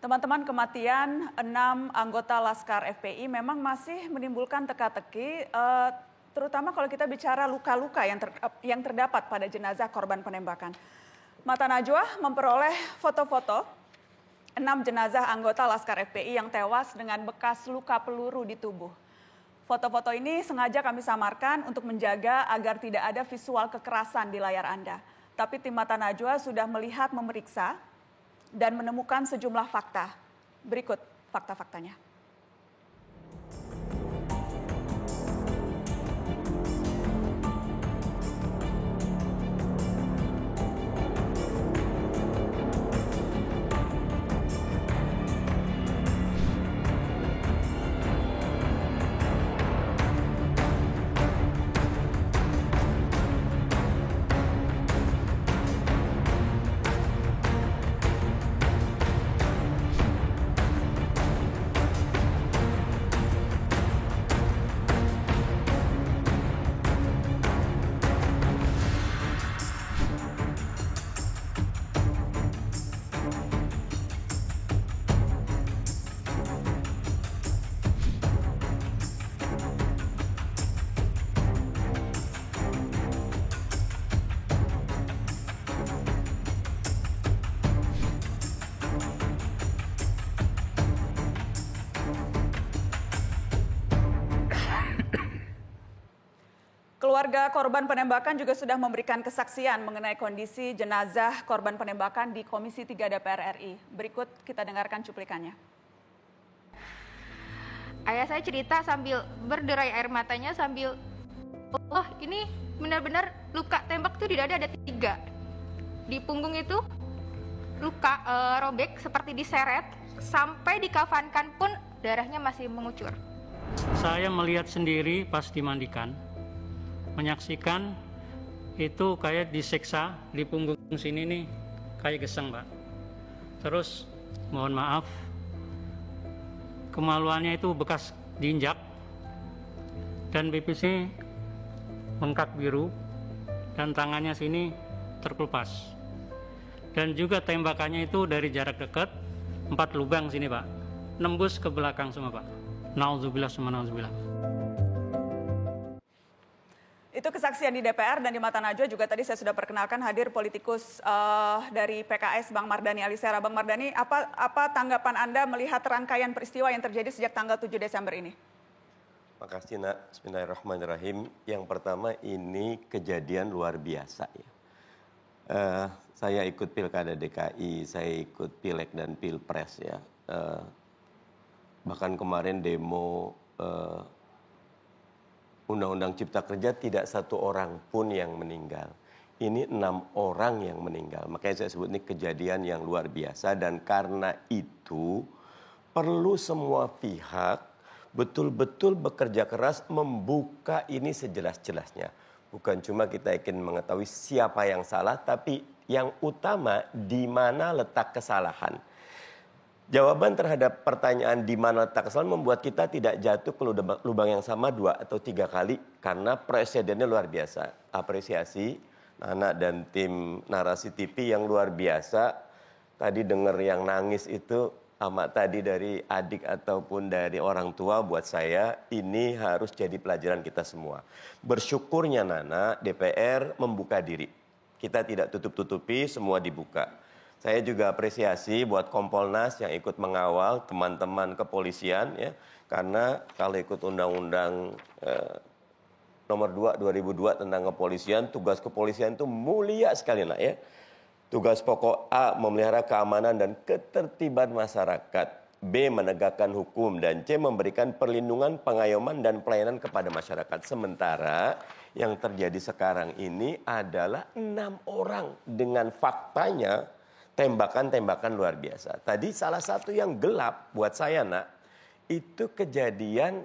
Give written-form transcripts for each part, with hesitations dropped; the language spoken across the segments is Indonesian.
Teman-teman, kematian 6 anggota Laskar FPI memang masih menimbulkan teka-teki, terutama kalau kita bicara luka-luka yang terdapat pada jenazah korban penembakan. Mata Najwa memperoleh foto-foto 6 jenazah anggota Laskar FPI yang tewas dengan bekas luka peluru di tubuh. Foto-foto ini sengaja kami samarkan untuk menjaga agar tidak ada visual kekerasan di layar Anda. Tapi tim Mata Najwa sudah melihat, memeriksa, dan menemukan sejumlah fakta. Berikut fakta-faktanya. Keluarga korban penembakan juga sudah memberikan kesaksian mengenai kondisi jenazah korban penembakan di Komisi 3 DPR RI. Berikut kita dengarkan cuplikannya. Ayah saya cerita sambil berderai air matanya sambil, oh ini benar-benar luka tembak itu di dada ada 3. Di punggung itu luka robek seperti diseret, sampai dikafankan pun darahnya masih mengucur. Saya melihat sendiri pas dimandikan. Menyaksikan itu kayak disiksa di punggung sini nih, kayak geseng, Pak. Terus mohon maaf, kemaluannya itu bekas diinjak dan pipisnya bengkak biru dan tangannya sini terkelupas. Dan juga tembakannya itu dari jarak dekat 4 lubang sini, Pak. Nembus ke belakang semua, Pak. Nauzubillah summa nauzubillah. Itu kesaksian di DPR dan di Mata Najwa juga tadi saya sudah perkenalkan hadir politikus dari PKS Bang Mardhani Alisera. Bang Mardhani, apa tanggapan Anda melihat rangkaian peristiwa yang terjadi sejak tanggal 7 Desember ini? Makasih Nak, bismillahirrahmanirrahim. Yang pertama ini kejadian luar biasa ya. Saya ikut Pilkada DKI, saya ikut Pileg dan Pilpres ya. Bahkan kemarin demo Undang-Undang Cipta Kerja tidak satu orang pun yang meninggal. Ini 6 orang yang meninggal. Makanya saya sebut ini kejadian yang luar biasa. Dan karena itu perlu semua pihak betul-betul bekerja keras membuka ini sejelas-jelasnya. Bukan cuma kita ingin mengetahui siapa yang salah, tapi yang utama di mana letak kesalahan. Jawaban terhadap pertanyaan di mana letak kesalahan membuat kita tidak jatuh ke lubang yang sama 2 atau 3 kali karena presidennya luar biasa. Apresiasi Nana dan tim Narasi TV yang luar biasa. Tadi dengar yang nangis itu amat tadi dari adik ataupun dari orang tua, buat saya ini harus jadi pelajaran kita semua. Bersyukurnya Nana, DPR membuka diri. Kita tidak tutup-tutupi, semua dibuka. Saya juga apresiasi buat Kompolnas yang ikut mengawal, teman-teman kepolisian ya, karena kalau ikut Undang-Undang nomor 2 2002 tentang kepolisian, tugas kepolisian itu mulia sekali Nak ya. Tugas pokok A memelihara keamanan dan ketertiban masyarakat, B menegakkan hukum, dan C memberikan perlindungan, pengayoman dan pelayanan kepada masyarakat. Sementara yang terjadi sekarang ini adalah 6 orang dengan faktanya tembakan-tembakan luar biasa. Tadi salah satu yang gelap buat saya Nak, itu kejadian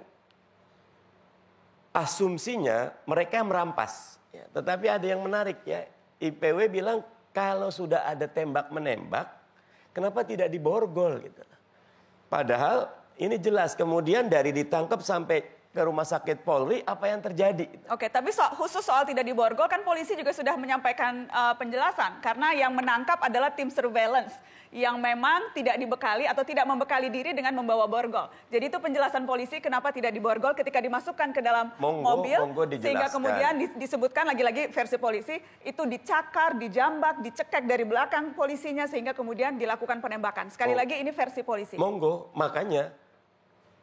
asumsinya mereka merampas. Ya, tetapi ada yang menarik ya, IPW bilang kalau sudah ada tembak-menembak, kenapa tidak diborgol gitu. Padahal ini jelas kemudian dari ditangkap sampai ke rumah sakit Polri, apa yang terjadi? Oke, tapi khusus soal tidak diborgol kan polisi juga sudah menyampaikan penjelasan karena yang menangkap adalah tim surveillance yang memang tidak dibekali atau tidak membekali diri dengan membawa borgol. Jadi itu penjelasan polisi kenapa tidak diborgol ketika dimasukkan ke dalam mobil sehingga kemudian disebutkan lagi-lagi versi polisi itu dicakar, dijambak, dicekek dari belakang polisinya sehingga kemudian dilakukan penembakan. Sekali lagi ini versi polisi. Monggo, makanya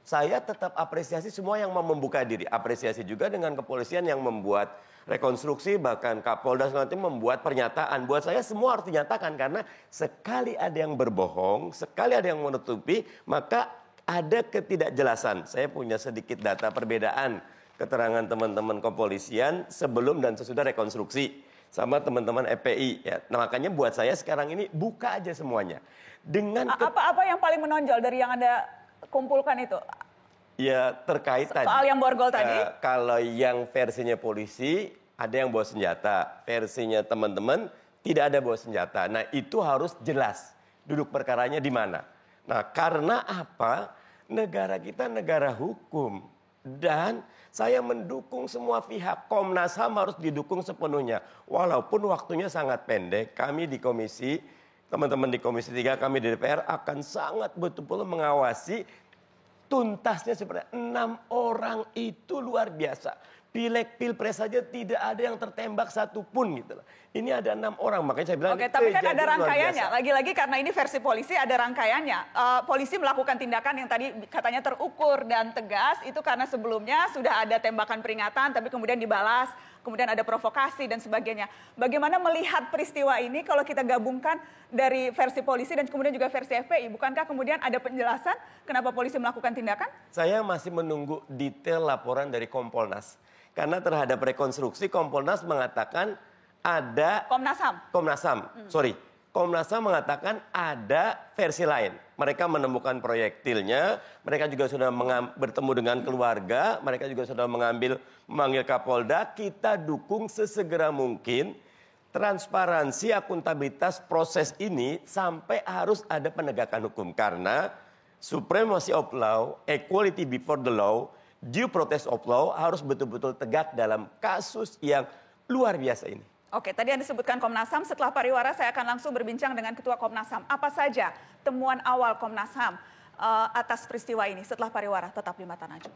saya tetap apresiasi semua yang mau membuka diri. Apresiasi juga dengan kepolisian yang membuat rekonstruksi, bahkan Kapolda nanti membuat pernyataan. Buat saya semua harus dinyatakan karena sekali ada yang berbohong, sekali ada yang menutupi, maka ada ketidakjelasan. Saya punya sedikit data perbedaan keterangan teman-teman kepolisian sebelum dan sesudah rekonstruksi sama teman-teman FPI. Ya. Nah, makanya buat saya sekarang ini buka aja semuanya. Dengan apa yang paling menonjol dari yang Anda kumpulkan itu? Ya terkait tadi. Soal yang borgol tadi? Kalau yang versinya polisi, ada yang bawa senjata. Versinya teman-teman, tidak ada bawa senjata. Nah itu harus jelas duduk perkaranya di mana. Nah karena apa? Negara kita negara hukum. Dan saya mendukung semua pihak. Komnas HAM harus didukung sepenuhnya. Walaupun waktunya sangat pendek, kami di komisi, teman-teman di Komisi 3, kami di DPR akan sangat betul-betul mengawasi tuntasnya seperti 6 orang itu luar biasa. Pileg pilpres saja tidak ada yang tertembak satupun gitu loh. Ini ada 6 orang, makanya saya bilang. Oke, tapi kan ada rangkaiannya. Lagi-lagi karena ini versi polisi ada rangkaiannya. Polisi melakukan tindakan yang tadi katanya terukur dan tegas itu karena sebelumnya sudah ada tembakan peringatan, tapi kemudian dibalas, kemudian ada provokasi dan sebagainya. Bagaimana melihat peristiwa ini kalau kita gabungkan dari versi polisi dan kemudian juga versi FPI? Bukankah kemudian ada penjelasan kenapa polisi melakukan tindakan? Saya masih menunggu detail laporan dari Kompolnas. Karena terhadap rekonstruksi Kompolnas mengatakan ada... Komnas HAM. Komnas HAM mengatakan ada versi lain. Mereka menemukan proyektilnya, mereka juga sudah bertemu dengan keluarga, mereka juga sudah memanggil Kapolda. Kita dukung sesegera mungkin transparansi, akuntabilitas proses ini sampai harus ada penegakan hukum. Karena supremacy of law, equality before the law, due process of law harus betul-betul tegak dalam kasus yang luar biasa ini. Oke, tadi Anda sebutkan Komnas HAM. Setelah pariwara saya akan langsung berbincang dengan Ketua Komnas HAM. Apa saja temuan awal Komnas HAM atas peristiwa ini? Setelah pariwara, tetap di Mata Najwa.